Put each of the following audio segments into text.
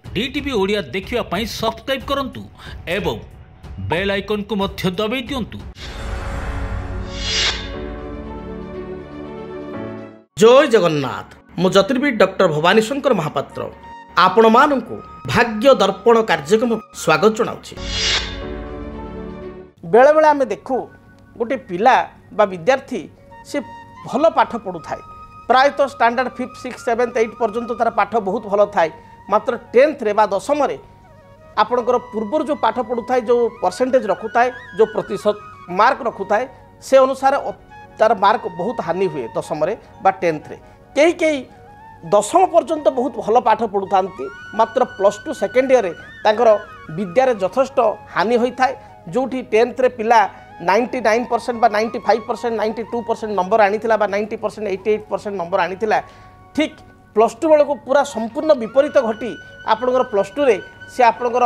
DTV Odia देखिवा पाई subscribe करंतु एवं bell icon को मध्य दबाई दियंतु। जय जगन्नाथ। मु ज्योतिर्विद डॉक्टर भवानी शंकर महापात्र आपण मानकु भाग्य दर्पण कार्यक्रम स्वागत जनाउछि। बेले बेले आमे देखु गोटे पिला बा विद्यार्थी से भल पाठ पढ़ु थाए, प्रायतः standard 5th 6th 7th 8th पर्यंत तार पाठ बहुत भल थाए, मात्र 10th रे बा 10th रे आपणकर पूर्व जो पाठ पढ़ु थाए, जो परसेंटेज रखु थाए, जो प्रतिशत मार्क रखु थाए, से अनुसार तार मार्क बहुत हानि हुए 10th रे बा 10th रे। कई कई 10th पर्यंत बहुत भल पाठ पढ़ु थांती, मात्र +2 सेकेंड ईयर रे तांकर विद्यारे यथेष्ट हानि होई थाए। जोठी 10th रे पिला 99% बा 95% 92% नंबर आनीथिला बा 90% 88% नंबर आनीथिला, ठीक +2 बेलू पूरा संपूर्ण विपरीत घटी आपणकर +2 रे से आपणकर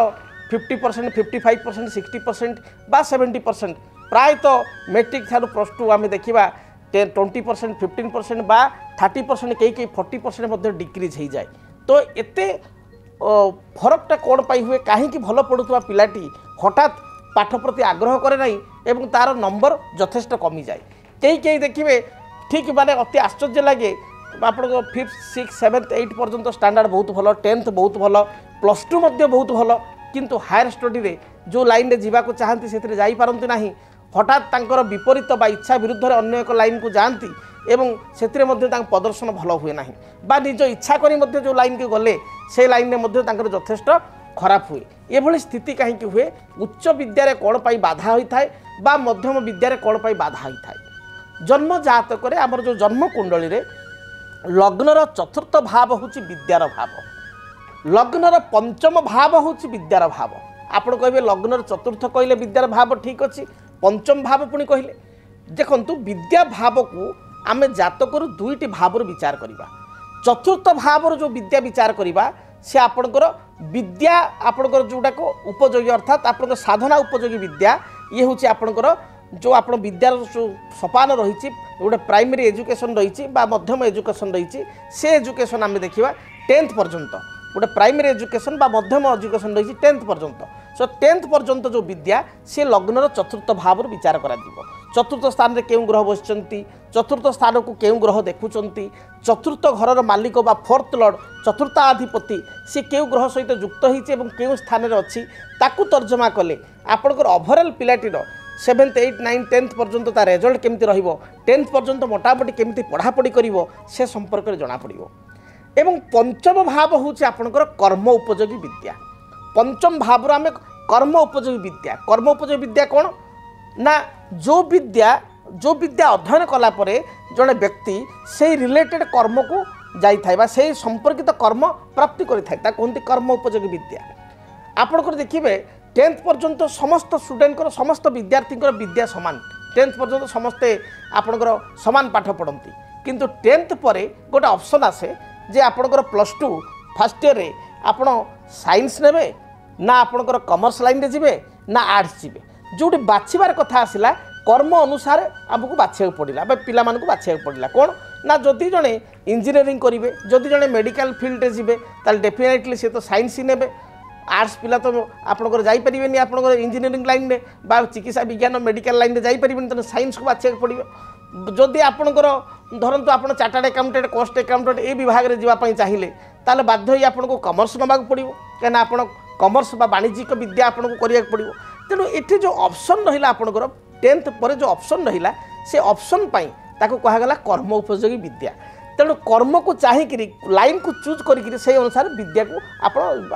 50% 55% 60% बा 70% प्रायतः मेट्रिक थारू +2 आम देखा 20% 15% बा 30% कई 40% मध्य डिक्रीज हो जाए। तो एते फरकटा कौन पाई हुए, कहीं भल पढ़ुवा पिलाटी हठात पाठ प्रति आग्रह करे नहीं एवं तार नंबर यथेष्ट कमी जाए। कई कई देखिए ठीक माने अति आश्चर्य लगे, आप 5th 6th 7th 8th पर्यंत स्टैंडर्ड बहुत भल, 10th बहुत भल, +2 मध्य बहुत भल, किंतु हायर स्टडी रे जो लाइन रे जीवा को चाहती से जाई पारंती नाही, हठात तांकर विपरीत बा इच्छा विरुद्ध रे अन्य एक लाइन को जानती एवं सेतिरे मध्य तांक प्रदर्शन भल हुए नाही, बा निज इच्छा करी मध्य जो लाइन के गले से लाइन रे मध्य तांकर यथेष्ट खराब हुए। एभली स्थिति कहीं हुए, उच्च विद्यारे कौन पाई बाधा होता है बा मध्यम विद्यारे कौन पाई बाधा होता है। जन्म जातक आमर जो जन्म कुंडली रे लग्नर चतुर्थ भाव हूँ विद्यार भाव, लग्नर पंचम भाव हूँ विद्यार भाव। आपड़ कहे लग्नर चतुर्थ कहले विद्यार भाव ठीक अच्छी, पंचम भाव पुणी कहले देखु विद्या भाव को आम जातक दुईटी भाव विचार करवा। चतुर्थ भाव जो विद्या विचार करवा से आपणकर विद्या आपणकर जोटा को उपयोगी अर्थात आपणकर साधना उपयोगी विद्या ये हूँ आपणकर जो आप विद्यार जो सोपान रही गोटे प्राइमरी एजुकेशन रही मध्यम एजुकेशन रही से एजुकेशन आम देखा 10th पर्यंत गोटे प्राइमरी एजुकेशन बा मध्यम एजुकेशन रही 10th पर्यंत। सो 10th पर्यंत जो विद्या सी लग्नर चतुर्थ भाव विचार करा। चतुर्थ स्थान में क्यों ग्रह बसचंती, चतुर्थ स्थान को क्यों ग्रह देखुंती, चतुर्थ घर मालिक बा 4th लॉर्ड चतुर्थाधिपति सी क्यों ग्रह सहित युक्त होती क्यों स्थान में अच्छी ताकू तर्जमा कले आपणकर overall पिलाटीर 7th 8th 9th 10th पर्यंत तार रिजल्ट केमती रहिबो, 10th पर्यंत मोटामोटी केमती पढ़ापढ़ी करिवो से संपर्क में जना पड़िबो। एवं पंचम भाव हूँ आपणकर कर्म उपयोगी विद्या। पंचम भाव आम कर्म उपयोगी विद्या, कर्म उपयोगी विद्या कौन ना जो विद्या अध्ययन कला परे जड़े व्यक्ति से रिलेटेड कर्म को जाए से संपर्कित कर्म प्राप्ति करें कहते कर्म उपयोगी विद्या। आपणकर देखिए 10th पर्यंत समस्त स्टूडेंट समस्त विद्यार्थी विद्या सामान, 10th पर्यंत समस्ते आपणकर सामान पाठ पढ़ती, किंतु 10th पर गोटे ऑप्शन आसे जे आपणकर +2 फर्स्ट ईयर रे आपण साइंस नेबे ना आपणकर कॉमर्स लाइन रे जिबे ना आर्ट्स जिबे, जोटी बाछिबार कथा आसिला कर्म अनुसार आमको बाछिया पड़िला बा पिला मानकु बाछिया पड़िला कौन ना जदि जड़े इंजीनियरिंग करेंगे, जदि जड़े मेडिकल फील्ड रे जिबे ताल डेफिनेटली से तो साइंस ही नेबे। आर्ट्स पिला तो आपणकर जाई परिबेनी आपणकर इंजीनियरिंग लाइन रे बा चिकित्सा विज्ञान मेडिकल लाइन रे जाई परिबेनी, तो साइंस को बाछिया पड़िबो। जदि आपणकर धरतु आप चार्टर्ड अकाउंटेंट कॉस्ट अकाउंटेंट ए विभाग में जावाई चाहिए ताले बाध्य ही आपको कमर्स नवाक पड़ो, कहीं आप कमर्स बा वाणिज्यिक विद्या आपको करिया पड़ो। तेणु ये जो ऑप्शन रहा आपणकर 10th पर जो ऑप्शन रहा से ऑप्शन पाई ताको कहगला कर्म उपयोगी विद्या। तेणु कर्म को चाहिए लाइन को चूज करी से अनुसार विद्या को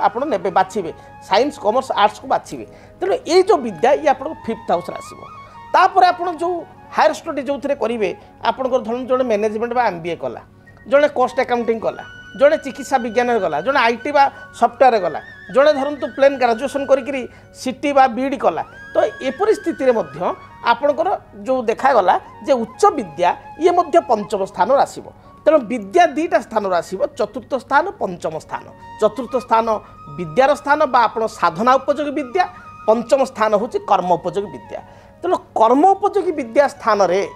आप ने बाछे साइंस कमर्स आर्ट्स को बाछे। तेणु ये जो विद्या ये आप 5th हाउस आसो। तापर आप जो हायर स्टडी जो थे करेंगे आपंकर धरन जो मैनेजमेंट बा MBA कला, जड़े कॉस्ट अकाउंटिंग कला, जड़े चिकित्सा विज्ञान गला, जड़े IT बा सॉफ्टवेयर गला, जड़े धरतु प्लेन ग्रेजुएशन करी CT बा BD कला। तो ये परिस्थिति मध्य आपणकर जो देखागला जे उच्च विद्या ये मध्य पंचम स्थान आसो। तेणु विद्या दुईटा स्थान आसो, चतुर्थ स्थान पंचम स्थान। चतुर्थ स्थान विद्यार स्थान बा आप साधना उपयोगी विद्या, पंचम स्थान हूँ कर्म उपयोगी विद्या। तेणु कर्म उपयोगी विद्या स्थान रे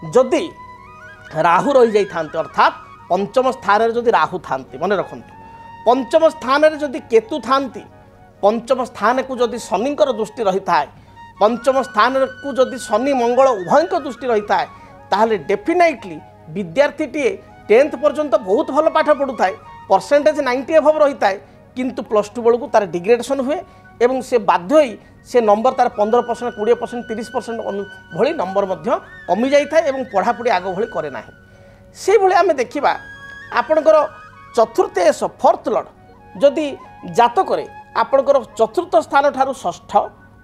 जदि राहु रही जाते अर्थात पंचम स्थान जदि राहु था मन रखु पंचम स्थान में जदि केतु थांती पंचम स्थान को जदि शनिंकर दृष्टि रही था पंचम स्थान को जदि शनि मंगल उभय दृष्टि रही था ताहले डेफिनेटली विद्यार्थीटीए 10th पर्यंत बहुत भल पाठ पढ़ू थाए परसेंटेज 90 एभव रही था किंतु +2 बेलू तार डिग्रेडेशन हुए एवं से बाध्य होई से नंबर तार 15% 20% 30% भली नंबर मध्य कमी जाए और पढ़ापढ़ी आग भली करे ना से भली आम देखा आपणकर चतुर्थेश फोर्थ लॉर्ड जदि जातक आपणकर चतुर्थ स्थान ठारू षष्ठ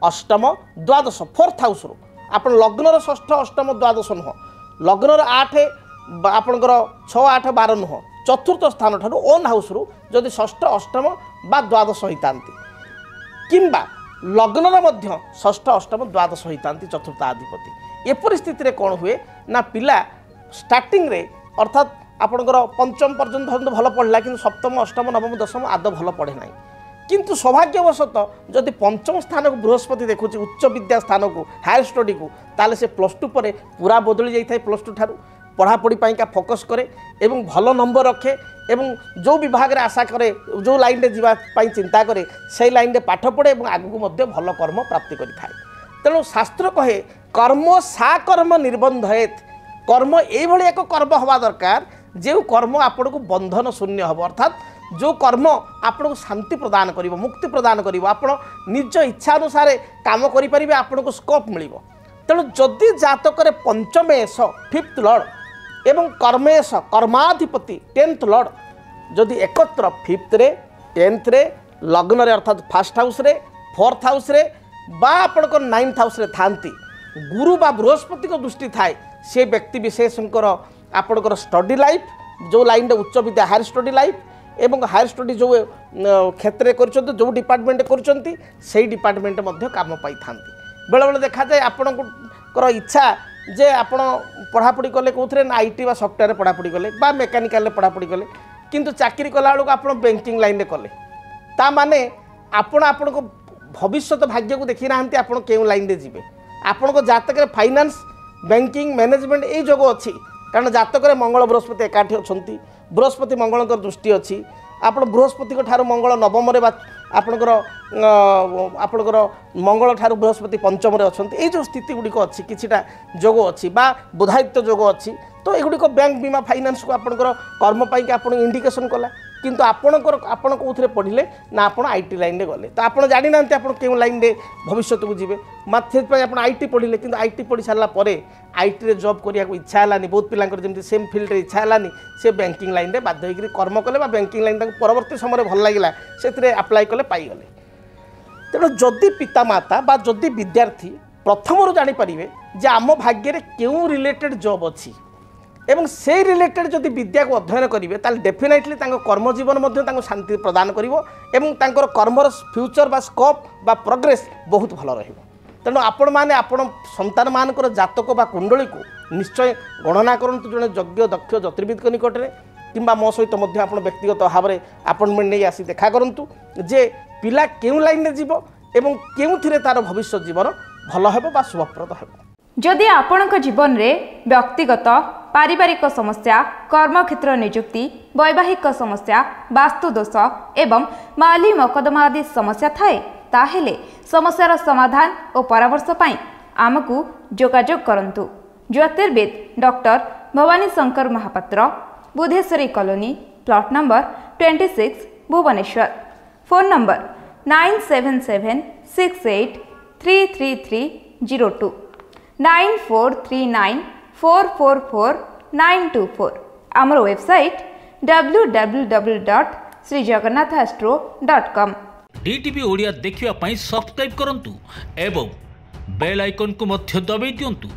अष्टम द्वादश फोर्थ हाउस रू आप लग्नर षष्ठ अष्टम द्वादश नुह लग्नर 8 आपणकर 6 8 12 नुह चतुर्थ स्थान ठारू ओन हाउस रू जदि षष्ठ अष्टम बा द्वादश होता किंबा लग्नर मध्य षष्ठ अष्टम द्वादश होता चतुर्थ अधिपति ए परिस्थिति कौन हुए ना पिला स्टार्टिंग रे अर्थात आपणकर पंचम पर्यंत भल पढ़ला कि सप्तम अष्टम नवम दशम आद भल पढ़े ना किंतु सौभाग्यवशत जदि पंचम स्थान को बृहस्पति देखुँ उच्च विद्या स्थान को हायर स्टडी को ताले से +2 पर पूरा बदली जाए +2 ठारू पढ़ापढ़ी का फोकस करे एवं भल नंबर रखे एवं जो विभाग रे आशा करे जो लाइन रे जीवाई चिंता करे से लाइन रे पाठ पढ़े और आगू मध्य भल कर्म प्राप्ति करें तेणु शास्त्र कहे कर्म सा कर्म निर्बंधयेत कर्म ये एक कर्म हवा दरकार जो कर्म आपण को बंधन शून्य हम अर्थात जो कर्म आपण को शांति प्रदान करिवो मुक्ति प्रदान करिवो आपण निज इच्छा अनुसार काम करि परिबे आपण को स्कोप मिलिवो तेणु जदि जातक पंचमेश 5th लॉर्ड एवं कर्मेश कर्माधिपति 10th लॉर्ड जदि एकत्र 5th रे 10th रे लग्न रे अर्थात फर्स्ट हाउस रे 4th हाउस रे बा आपण को 9th हाउस रे थांती गुरु बा बृहस्पति को दृष्टि थाए से व्यक्ति विशेषकर आपणकर स्टडी लाइफ जो लाइन रे उच्च विद्या हायर स्टडी लाइफ एवं हायर स्टडी जो क्षेत्र में जो डिपार्टमेंट कर डिपार्टमेंट काम पाई था बेले बेले देखा जाए आपणकर इच्छा जे आपण पढ़ापढ़ी कले कौन ना IT बा सॉफ्टवेयर पढ़ापढ़ी कले बा मेकानिकल पढ़ापढ़ी कले किंतु चाकरी कला बेलू आप बैंकिंग लाइन रे कले ता माने आपण को भविष्य भाग्य को देखी ना आप लाइन रे जीवे आपण जातक फाइनान्स बैंकिंग मैनेजमेंट ये जोग अच्छी कारण जातक मंगल बृहस्पति एकाठी अच्छा बृहस्पति मंगल दृष्टि अच्छी आप बृहस्पति ठार मंगल नवम आपणकर आपणकर मंगल ठार बृहस्पति पंचम अच्छा ये जो स्थिति गुड़िक अच्छी किछिटा जोग अच्छी बा बुधायित्व जोग अच्छी तो युड़िक बैंक बीमा फाइनान्स को आपणकर कर्म पाई आपन इंडिकेशन कला किंतु आपणकर आपण कौन पढ़ले ना आप IT लाइन रे गले तो आप जानी ना आप क्यों लाइन रे भविष्य को जीवे मात्र आप IT पढ़ले कि IT पढ़ी सारा IT रे जॉब करिया को इच्छा हलानी बहुत पिलांकर जेमति सेम फील्ड रे इच्छा हलानी से बैंकिंग लाइन रे बाध्य होइकरी कर्म कले बा बैंकिंग लाइन परवर्ती समय भल लागिला सेतरे अप्लाई कले पाई गले तेणु जदि पिता माता बा जदि विद्यार्थी प्रथम जानी पारिबे जे आम भाग्य रे क्यों रिलेटेड जॉब अच्छी एवं से रिलेटेड जदि विद्या को अध्ययन करेंगे ताल डेफिनेटली कर्म जीवन शांति प्रदान कर कर्मर फ्यूचर बा स्कोप बा प्रोग्रेस बहुत भल रही तेणु आपण मैंने आपण संतान मानकर जातक बा कुंडली को निश्चय गणना करंतु जड़े यज्ञ दक्ष ज्योतिर्विद निकट में किंबा मो सहित आप व्यक्तिगत भाव में अपॉइंटमेंट नहीं आसी देखा करंतु जे पिला क्यों लाइन में जीव एवं केउथिरे तार भविष्य जीवन भल हेबो बा शुभप्रद हेबो जदि आपणक जीवन में व्यक्तिगत पारिवारिक समस्या कर्मक्षेत्र नियुक्ति वैवाहिक समस्या वास्तुदोष एवं माली मकदमा आदि समस्या थाए ताहेले समस्यार समाधान और परामर्श पाई आमको जोगाजोग करंतु। ज्योतिर्विद doctor Bhabani Shankar Mahapatra Budheswari colony plot number 26 Bhubaneswar phone number 9776833302 9439444924 आमर वेबसाइट www.srijagannathastro.com DTV ओडिया देखिवा पई सब्सक्राइब करंतु एवं बेल आइकन को मध्य दबाई दियंतु।